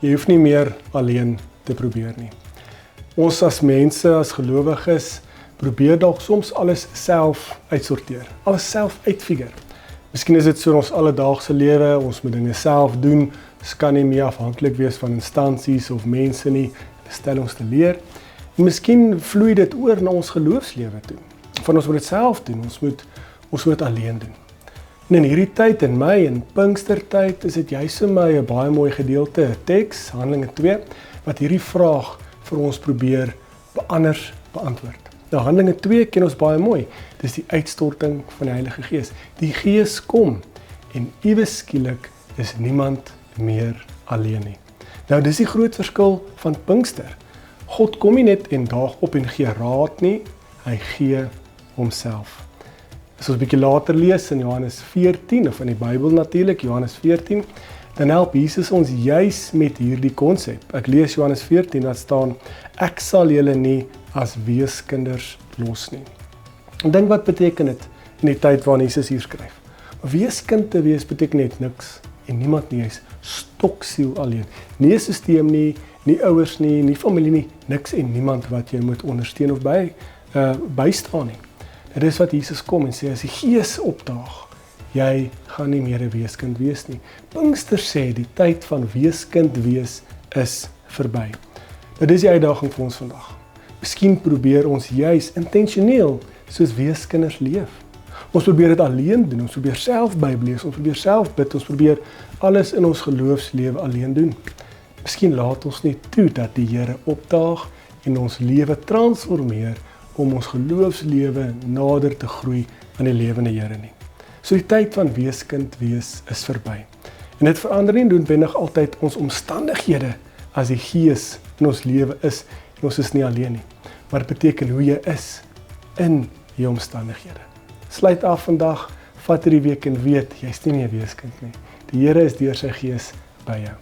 Jy hoef nie meer alleen te probeer nie. Ons as mense, as gelowiges, probeer dalk soms alles self uitsorteer, alles self uitfigure. Miskien is dit so in ons alledaagse lewe, ons moet dinge self doen, ons kan nie meer afhanklik wees van instansies of mense nie, hulle stel ons te leer. En miskien vloei dit oor na ons geloofslewe toe. Van ons moet dit self doen, ons moet dit alleen doen. En in hierdie tyd, in Mei en Pinkstertyd, is dit juis vir my 'n baie mooi gedeelte, 'n teks, Handelinge 2, wat hierdie vraag vir ons probeer anders beantwoord. Nou, Handelinge 2 ken ons baie mooi. Dis die uitstorting van die Heilige Gees. Die Gees kom en ewe skielik is niemand meer alleen nie. Nou, dis die groot verskil van Pinkster. God kom nie net en daag op en gee raad nie, hy gee homself. As ons 'n bietjie later lees in Johannes 14, of in die Bybel natuurlik, Johannes 14, dan help Jesus ons juis met hierdie konsep. Ek lees Johannes 14, wat staan, ek sal julle nie as weeskinders los nie. En dink wat beteken dit in die tyd waarin Jesus hier skryf. Weeskind te wees beteken net niks en niemand nie, hy's stoksiel alleen. Nie 'n sisteem nie, nie ouers nie, nie familie nie, niks en niemand wat jy moet ondersteun of bystaan nie. Dit is wat Jesus kom en sê, as die Gees opdaag, jy gaan nie meer 'n weeskind wees nie. Pinkster sê, die tyd van weeskind wees is verby. Dit is die uitdaging vir ons vandag. Miskien probeer ons juis intentioneel soos weeskinders leef. Ons probeer dit alleen doen, ons probeer self Bybel lees, ons probeer self bid, ons probeer alles in ons geloofslewe alleen doen. Miskien laat ons nie toe dat die Here opdaag en ons lewe transformeer om ons geloofslewe nader te groei aan die lewende Here nie. So die tyd van weeskind wees is verby. En dit verander nie noodwendig altyd ons omstandighede as die Gees in ons lewe is en ons is nie alleen nie. Maar dit beteken hoe jy is in die omstandighede. Sluit af vandag, vat hierdie week en weet, jy's nie meer weeskind nie. Die Here is deur sy Gees by jou.